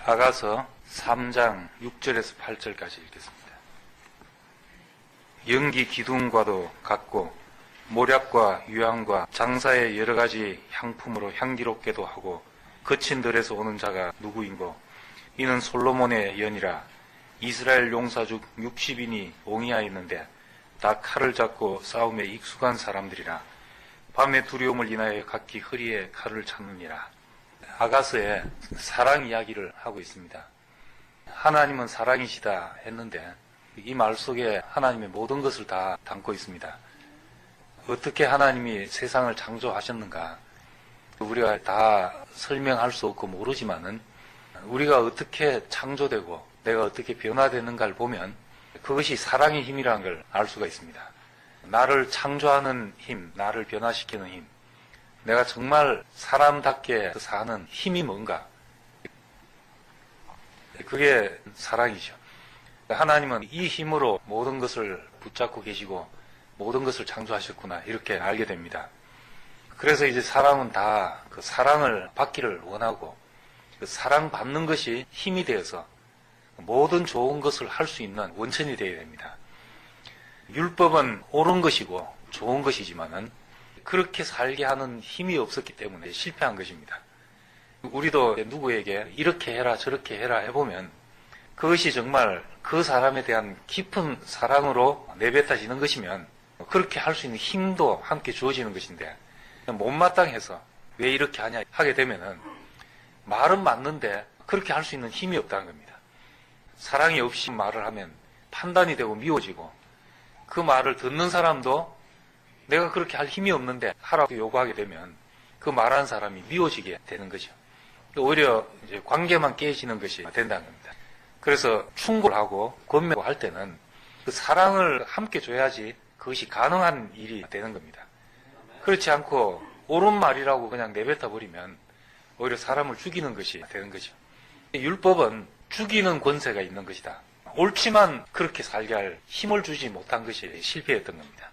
아가서 3장 6절에서 8절까지 읽겠습니다. 연기 기둥과도 같고 모략과 유향과 장사의 여러 가지 향품으로 향기롭게도 하고 거친 들에서 오는 자가 누구인고 이는 솔로몬의 연이라. 이스라엘 용사 중 60인이 옹이하였는데 다 칼을 잡고 싸움에 익숙한 사람들이라. 밤의 두려움을 인하여 각기 허리에 칼을 찾느니라. 아가서의 사랑 이야기를 하고 있습니다. 하나님은 사랑이시다 했는데 이 말 속에 하나님의 모든 것을 다 담고 있습니다. 어떻게 하나님이 세상을 창조하셨는가 우리가 다 설명할 수 없고 모르지만은 우리가 어떻게 창조되고 내가 어떻게 변화되는가를 보면 그것이 사랑의 힘이라는 걸 알 수가 있습니다. 나를 창조하는 힘, 나를 변화시키는 힘, 내가 정말 사람답게 사는 힘이 뭔가, 그게 사랑이죠. 하나님은 이 힘으로 모든 것을 붙잡고 계시고 모든 것을 창조하셨구나 이렇게 알게 됩니다. 그래서 이제 사람은 다 그 사랑을 받기를 원하고 그 사랑받는 것이 힘이 되어서 모든 좋은 것을 할 수 있는 원천이 되어야 됩니다. 율법은 옳은 것이고 좋은 것이지만은 그렇게 살게 하는 힘이 없었기 때문에 실패한 것입니다. 우리도 누구에게 이렇게 해라 저렇게 해라 해보면 그것이 정말 그 사람에 대한 깊은 사랑으로 내뱉어지는 것이면 그렇게 할 수 있는 힘도 함께 주어지는 것인데 못마땅해서 왜 이렇게 하냐 하게 되면은 말은 맞는데 그렇게 할 수 있는 힘이 없다는 겁니다. 사랑이 없이 말을 하면 판단이 되고 미워지고 그 말을 듣는 사람도 내가 그렇게 할 힘이 없는데 하라고 요구하게 되면 그 말하는 사람이 미워지게 되는 거죠. 오히려 이제 관계만 깨지는 것이 된다는 겁니다. 그래서 충고하고 권면할 때는 그 사랑을 함께 줘야지 그것이 가능한 일이 되는 겁니다. 그렇지 않고 옳은 말이라고 그냥 내뱉어 버리면 오히려 사람을 죽이는 것이 되는 거죠. 율법은 죽이는 권세가 있는 것이다. 옳지만 그렇게 살게 할 힘을 주지 못한 것이 실패했던 겁니다.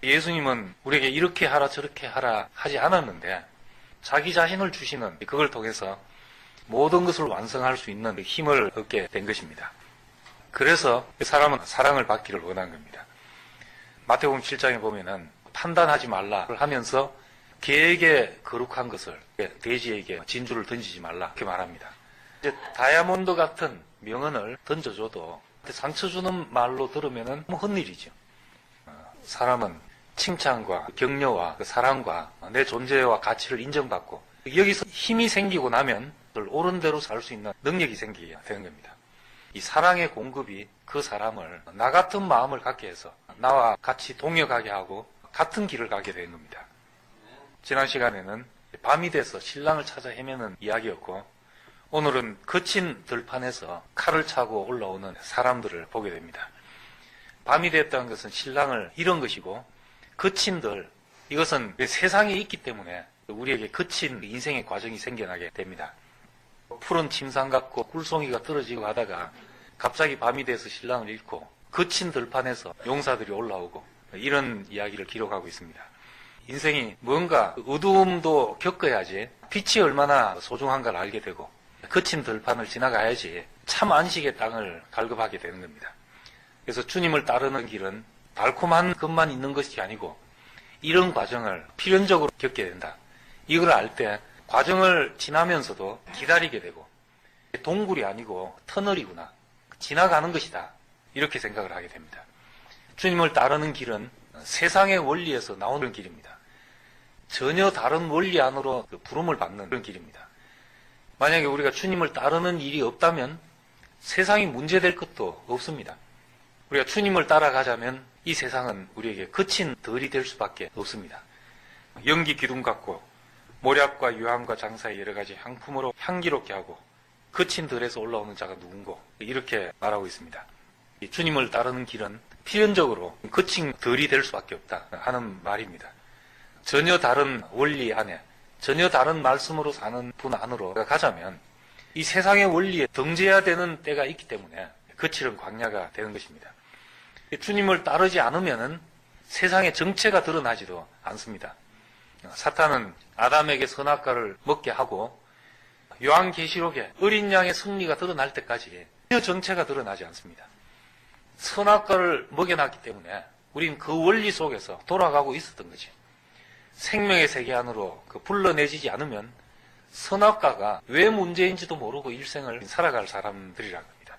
예수님은 우리에게 이렇게 하라 저렇게 하라 하지 않았는데 자기 자신을 주시는 그걸 통해서 모든 것을 완성할 수 있는 힘을 얻게 된 것입니다. 그래서 사람은 사랑을 받기를 원한 겁니다. 마태복음 7장에 보면은 판단하지 말라 하면서 개에게 거룩한 것을 돼지에게 진주를 던지지 말라 이렇게 말합니다. 이제 다이아몬드 같은 명언을 던져줘도 상처 주는 말로 들으면은 헛일이죠. 사람은 칭찬과 격려와 사랑과 내 존재와 가치를 인정받고 여기서 힘이 생기고 나면 옳은 대로 살 수 있는 능력이 생기게 되는 겁니다. 이 사랑의 공급이 그 사람을 나 같은 마음을 갖게 해서 나와 같이 동역하게 하고 같은 길을 가게 되는 겁니다. 지난 시간에는 밤이 돼서 신랑을 찾아 헤매는 이야기였고 오늘은 거친 들판에서 칼을 차고 올라오는 사람들을 보게 됩니다. 밤이 됐다는 것은 신랑을 잃은 것이고 거친 들, 이것은 세상에 있기 때문에 우리에게 거친 인생의 과정이 생겨나게 됩니다. 푸른 침상 같고 꿀송이가 떨어지고 하다가 갑자기 밤이 돼서 신랑을 잃고 거친 들판에서 용사들이 올라오고 이런 이야기를 기록하고 있습니다. 인생이 뭔가 어두움도 겪어야지 빛이 얼마나 소중한가를 알게 되고 거친 들판을 지나가야지 참 안식의 땅을 갈급하게 되는 겁니다. 그래서 주님을 따르는 길은 달콤한 것만 있는 것이 아니고 이런 과정을 필연적으로 겪게 된다. 이걸 알 때 과정을 지나면서도 기다리게 되고 동굴이 아니고 터널이구나. 지나가는 것이다. 이렇게 생각을 하게 됩니다. 주님을 따르는 길은 세상의 원리에서 나오는 길입니다. 전혀 다른 원리 안으로 부름을 받는 그런 길입니다. 만약에 우리가 주님을 따르는 일이 없다면 세상이 문제될 것도 없습니다. 우리가 주님을 따라가자면 이 세상은 우리에게 거친 덜이 될 수밖에 없습니다. 연기 기둥 같고 모략과 유향과 장사의 여러 가지 향품으로 향기롭게 하고 거친 덜에서 올라오는 자가 누군고 이렇게 말하고 있습니다. 주님을 따르는 길은 필연적으로 거친 덜이 될 수밖에 없다 하는 말입니다. 전혀 다른 원리 안에 전혀 다른 말씀으로 사는 분 안으로 가자면 이 세상의 원리에 등재해야 되는 때가 있기 때문에 거칠은 광야가 되는 것입니다. 주님을 따르지 않으면은 세상의 정체가 드러나지도 않습니다. 사탄은 아담에게 선악과를 먹게 하고 요한계시록에 어린 양의 승리가 드러날 때까지 그 정체가 드러나지 않습니다. 선악과를 먹여놨기 때문에 우리는 그 원리 속에서 돌아가고 있었던 거지. 생명의 세계 안으로 불러내지지 않으면 선악과가 왜 문제인지도 모르고 일생을 살아갈 사람들이라고 합니다.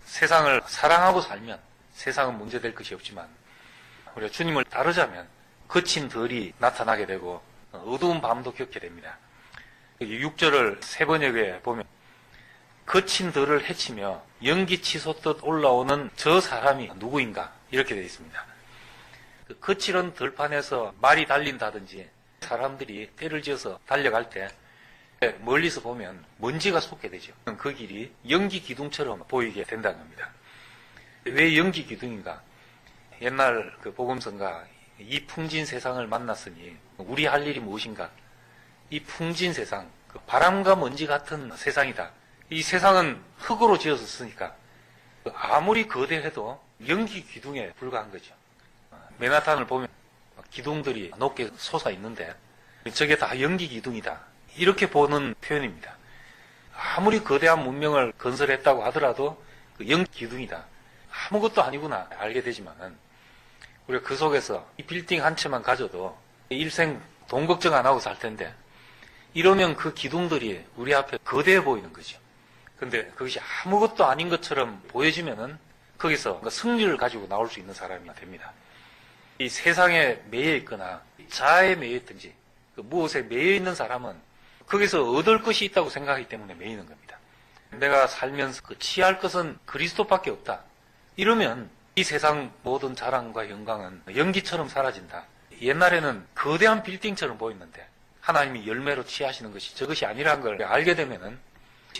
세상을 사랑하고 살면 세상은 문제될 것이 없지만 우리가 주님을 따르자면 거친 덜이 나타나게 되고 어두운 밤도 겪게 됩니다. 6절을 세번역에 보면 거친 덜을 헤치며 연기 치솟듯 올라오는 저 사람이 누구인가 이렇게 되어 있습니다. 그 거칠은 덜판에서 말이 달린다든지 사람들이 때를 지어서 달려갈 때 멀리서 보면 먼지가 솟게 되죠. 그 길이 연기 기둥처럼 보이게 된다는 겁니다. 왜 연기 기둥인가? 옛날 그 복음서가 이 풍진 세상을 만났으니 우리 할 일이 무엇인가? 이 풍진 세상, 그 바람과 먼지 같은 세상이다. 이 세상은 흙으로 지어졌으니까 아무리 거대해도 연기 기둥에 불과한 거죠. 맨하탄을 보면 기둥들이 높게 솟아 있는데 저게 다 연기 기둥이다. 이렇게 보는 표현입니다. 아무리 거대한 문명을 건설했다고 하더라도 그 연기 기둥이다. 아무것도 아니구나 알게 되지만은 우리가 그 속에서 이 빌딩 한 채만 가져도 일생 돈 걱정 안 하고 살 텐데 이러면 그 기둥들이 우리 앞에 거대해 보이는 거죠. 근데 그것이 아무것도 아닌 것처럼 보여지면은 거기서 승리를 가지고 나올 수 있는 사람이 됩니다. 이 세상에 매여 있거나 자아에 매여 있든지 무엇에 매여 있는 사람은 거기서 얻을 것이 있다고 생각하기 때문에 매이는 겁니다. 내가 살면서 취할 것은 그리스도밖에 없다. 이러면 이 세상 모든 자랑과 영광은 연기처럼 사라진다. 옛날에는 거대한 빌딩처럼 보였는데 하나님이 열매로 취하시는 것이 저것이 아니라는 걸 알게 되면은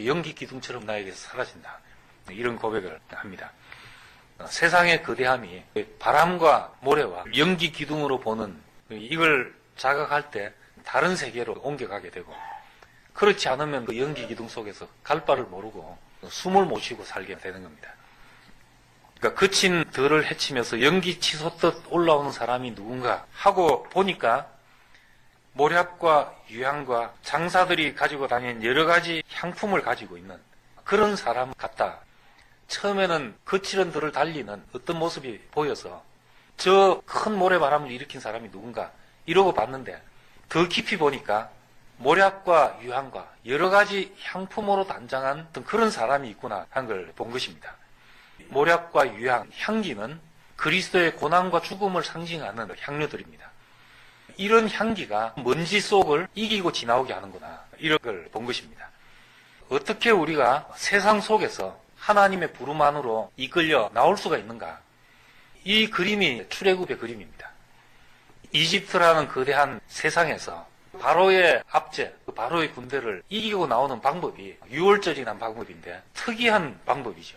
연기 기둥처럼 나에게서 사라진다. 이런 고백을 합니다. 세상의 거대함이 바람과 모래와 연기 기둥으로 보는 이걸 자각할 때 다른 세계로 옮겨가게 되고 그렇지 않으면 그 연기 기둥 속에서 갈 바를 모르고 숨을 못 쉬고 살게 되는 겁니다. 그러니까 거친 덜을 헤치면서 연기 치솟듯 올라오는 사람이 누군가 하고 보니까 모략과 유향과 장사들이 가지고 다니는 여러 가지 향품을 가지고 있는 그런 사람 같다. 처음에는 거칠은 덜을 달리는 어떤 모습이 보여서 저 큰 모래바람을 일으킨 사람이 누군가 이러고 봤는데 더 깊이 보니까 모략과 유향과 여러 가지 향품으로 단장한 어떤 그런 사람이 있구나 한 걸 본 것입니다. 모략과 유향, 향기는 그리스도의 고난과 죽음을 상징하는 향료들입니다. 이런 향기가 먼지 속을 이기고 지나오게 하는구나 이런 걸 본 것입니다. 어떻게 우리가 세상 속에서 하나님의 부름 안으로 이끌려 나올 수가 있는가? 이 그림이 출애굽의 그림입니다. 이집트라는 거대한 세상에서 바로의 압제, 그 바로의 군대를 이기고 나오는 방법이 유월절이라는 방법인데 특이한 방법이죠.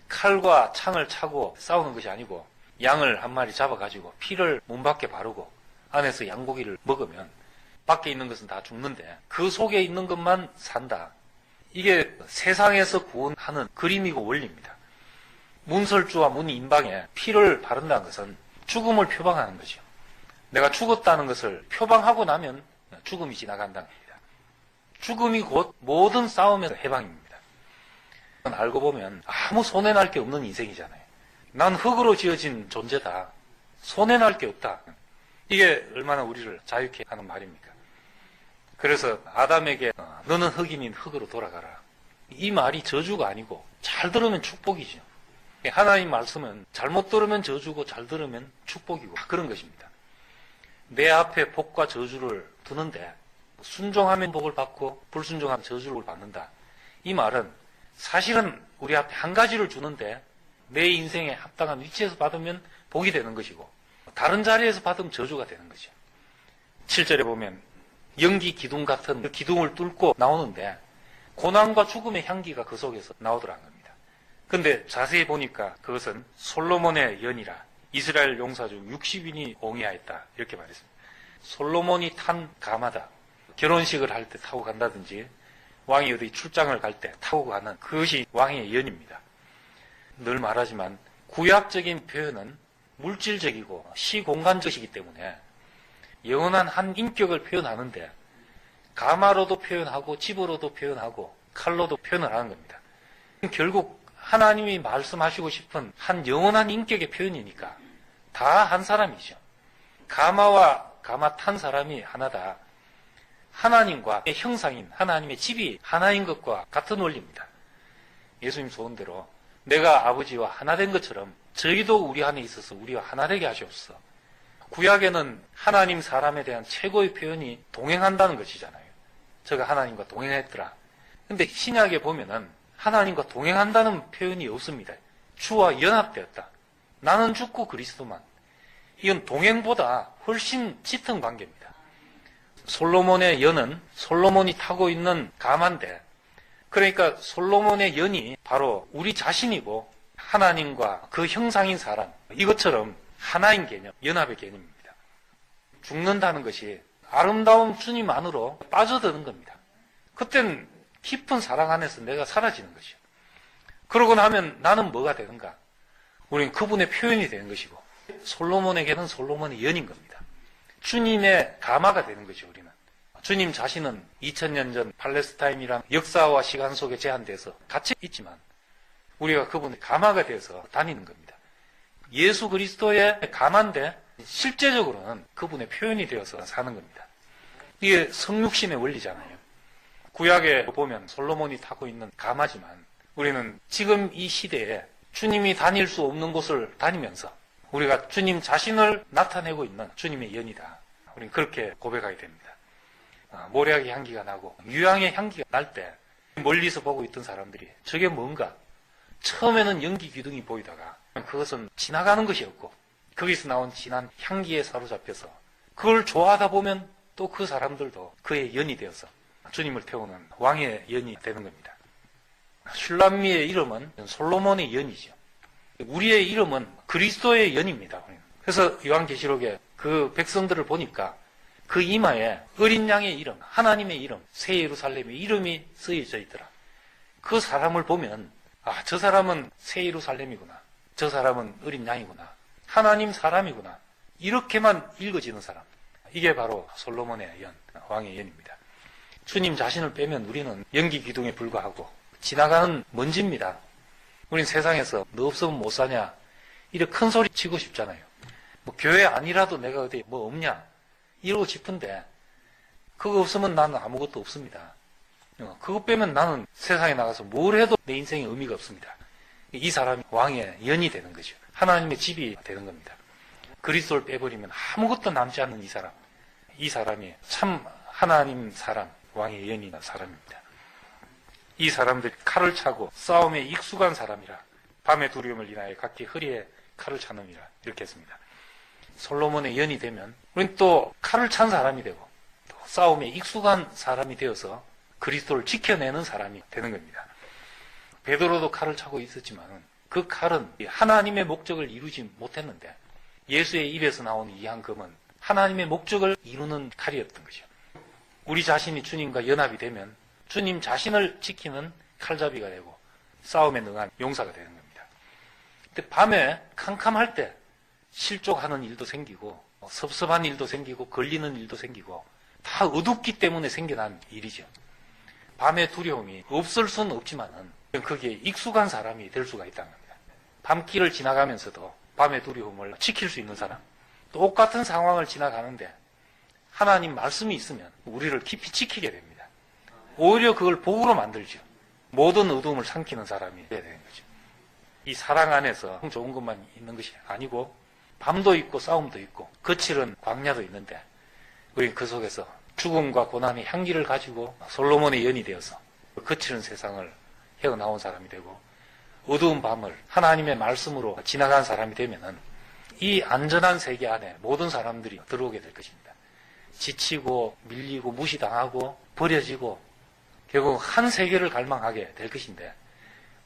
칼과 창을 차고 싸우는 것이 아니고 양을 한 마리 잡아가지고 피를 문 밖에 바르고 안에서 양고기를 먹으면 밖에 있는 것은 다 죽는데 그 속에 있는 것만 산다. 이게 세상에서 구원하는 그림이고 원리입니다. 문설주와 문인방에 피를 바른다는 것은 죽음을 표방하는 거죠. 내가 죽었다는 것을 표방하고 나면 죽음이 지나간다는 겁니다. 죽음이 곧 모든 싸움에서 해방입니다. 알고 보면 아무 손해날 게 없는 인생이잖아요. 난 흙으로 지어진 존재다. 손해날 게 없다. 이게 얼마나 우리를 자유케 하는 말입니까? 그래서 아담에게 너는 흙이니 흙으로 돌아가라. 이 말이 저주가 아니고 잘 들으면 축복이죠. 하나님 말씀은 잘못 들으면 저주고 잘 들으면 축복이고 그런 것입니다. 내 앞에 복과 저주를 두는데 순종하면 복을 받고 불순종하면 저주를 받는다. 이 말은 사실은 우리 앞에 한 가지를 주는데 내 인생에 합당한 위치에서 받으면 복이 되는 것이고 다른 자리에서 받으면 저주가 되는 거죠. 7절에 보면 연기 기둥 같은 그 기둥을 뚫고 나오는데 고난과 죽음의 향기가 그 속에서 나오더라는 겁니다. 근데 자세히 보니까 그것은 솔로몬의 연이라 이스라엘 용사 중 60인이 옹이하였다 이렇게 말했습니다. 솔로몬이 탄 가마다. 결혼식을 할 때 타고 간다든지 왕이 어디 출장을 갈 때 타고 가는 그것이 왕의 연입니다. 늘 말하지만 구약적인 표현은 물질적이고 시공간적이기 때문에 영원한 한 인격을 표현하는데 가마로도 표현하고 집으로도 표현하고 칼로도 표현을 하는 겁니다. 결국 하나님이 말씀하시고 싶은 한 영원한 인격의 표현이니까 다 한 사람이죠. 가마와 가마 탄 사람이 하나다. 하나님과 형상인 하나님의 집이 하나인 것과 같은 원리입니다. 예수님 소원대로 내가 아버지와 하나 된 것처럼 저희도 우리 안에 있어서 우리와 하나 되게 하시옵소서. 구약에는 하나님 사람에 대한 최고의 표현이 동행한다는 것이잖아요. 저가 하나님과 동행했더라. 근데 신약에 보면은 하나님과 동행한다는 표현이 없습니다. 주와 연합되었다. 나는 죽고 그리스도만. 이건 동행보다 훨씬 짙은 관계입니다. 솔로몬의 연은 솔로몬이 타고 있는 가마인데, 그러니까 솔로몬의 연이 바로 우리 자신이고 하나님과 그 형상인 사람, 이것처럼 하나인 개념, 연합의 개념입니다. 죽는다는 것이 아름다운 주님 안으로 빠져드는 겁니다. 그땐 깊은 사랑 안에서 내가 사라지는 것이요. 그러고 나면 나는 뭐가 되는가? 우리는 그분의 표현이 되는 것이고, 솔로몬에게는 솔로몬의 연인 겁니다. 주님의 가마가 되는 거죠, 우리는. 주님 자신은 2000년 전 팔레스타인이랑 역사와 시간 속에 제한돼서 갇혀 있지만 우리가 그분의 가마가 되어서 다니는 겁니다. 예수 그리스도의 가마인데 실제적으로는 그분의 표현이 되어서 사는 겁니다. 이게 성육신의 원리잖아요. 구약에 보면 솔로몬이 타고 있는 가마지만 우리는 지금 이 시대에 주님이 다닐 수 없는 곳을 다니면서 우리가 주님 자신을 나타내고 있는 주님의 연이다. 우리는 그렇게 고백하게 됩니다. 모략의 향기가 나고 유향의 향기가 날 때 멀리서 보고 있던 사람들이 저게 뭔가? 처음에는 연기 기둥이 보이다가 그것은 지나가는 것이었고 거기서 나온 진한 향기에 사로잡혀서 그걸 좋아하다 보면 또 그 사람들도 그의 연이 되어서 주님을 태우는 왕의 연이 되는 겁니다. 슐람미의 이름은 솔로몬의 연이죠. 우리의 이름은 그리스도의 연입니다. 그래서 요한계시록에 그 백성들을 보니까 그 이마에 어린 양의 이름, 하나님의 이름, 새 예루살렘의 이름이 쓰여져 있더라. 그 사람을 보면 저 사람은 새 예루살렘이구나. 저 사람은 어린 양이구나. 하나님 사람이구나. 이렇게만 읽어지는 사람. 이게 바로 솔로몬의 연, 왕의 연입니다. 주님 자신을 빼면 우리는 연기 기둥에 불과하고 지나가는 먼지입니다. 우린 세상에서 너 없으면 못 사냐 이렇게 큰 소리 치고 싶잖아요. 뭐 교회 아니라도 내가 어디 뭐 없냐 이러고 싶은데 그거 없으면 나는 아무것도 없습니다. 그거 빼면 나는 세상에 나가서 뭘 해도 내 인생에 의미가 없습니다. 이 사람이 왕의 연이 되는 거죠. 하나님의 집이 되는 겁니다. 그리스도를 빼버리면 아무것도 남지 않는 이 사람. 이 사람이 참 하나님 사람, 왕의 연인 사람입니다. 이 사람들이 칼을 차고 싸움에 익숙한 사람이라 밤의 두려움을 인하여 각기 허리에 칼을 차느니라 이렇게 했습니다. 솔로몬의 연이 되면 우리는 또 칼을 찬 사람이 되고 또 싸움에 익숙한 사람이 되어서 그리스도를 지켜내는 사람이 되는 겁니다. 베드로도 칼을 차고 있었지만 그 칼은 하나님의 목적을 이루지 못했는데 예수의 입에서 나온 이 한 금은 하나님의 목적을 이루는 칼이었던 거죠. 우리 자신이 주님과 연합이 되면 주님 자신을 지키는 칼잡이가 되고 싸움에 능한 용사가 되는 겁니다. 근데 밤에 캄캄할 때 실족하는 일도 생기고 섭섭한 일도 생기고 걸리는 일도 생기고 다 어둡기 때문에 생겨난 일이죠. 밤의 두려움이 없을 수는 없지만은 거기에 익숙한 사람이 될 수가 있다는 겁니다. 밤길을 지나가면서도 밤의 두려움을 지킬 수 있는 사람, 똑같은 상황을 지나가는데 하나님 말씀이 있으면 우리를 깊이 지키게 됩니다. 오히려 그걸 복으로 만들죠. 모든 어두움을 삼키는 사람이 돼야 되는 거죠. 이 사랑 안에서 좋은 것만 있는 것이 아니고 밤도 있고 싸움도 있고 거칠은 광야도 있는데 우리는 그 속에서 죽음과 고난의 향기를 가지고 솔로몬의 연이 되어서 거칠은 세상을 헤어나온 사람이 되고 어두운 밤을 하나님의 말씀으로 지나간 사람이 되면은 이 안전한 세계 안에 모든 사람들이 들어오게 될 것입니다. 지치고 밀리고 무시당하고 버려지고 결국 한 세계를 갈망하게 될 것인데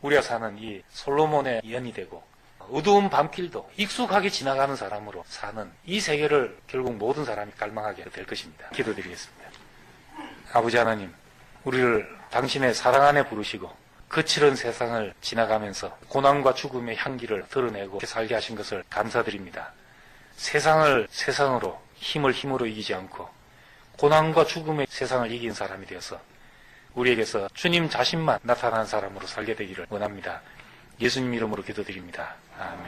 우리가 사는 이 솔로몬의 연이 되고 어두운 밤길도 익숙하게 지나가는 사람으로 사는 이 세계를 결국 모든 사람이 갈망하게 될 것입니다. 기도드리겠습니다. 아버지 하나님, 우리를 당신의 사랑 안에 부르시고 거칠은 세상을 지나가면서 고난과 죽음의 향기를 드러내고 살게 하신 것을 감사드립니다. 세상을 세상으로 힘을 힘으로 이기지 않고 고난과 죽음의 세상을 이긴 사람이 되어서 우리에게서 주님 자신만 나타난 사람으로 살게 되기를 원합니다. 예수님 이름으로 기도드립니다. 아멘.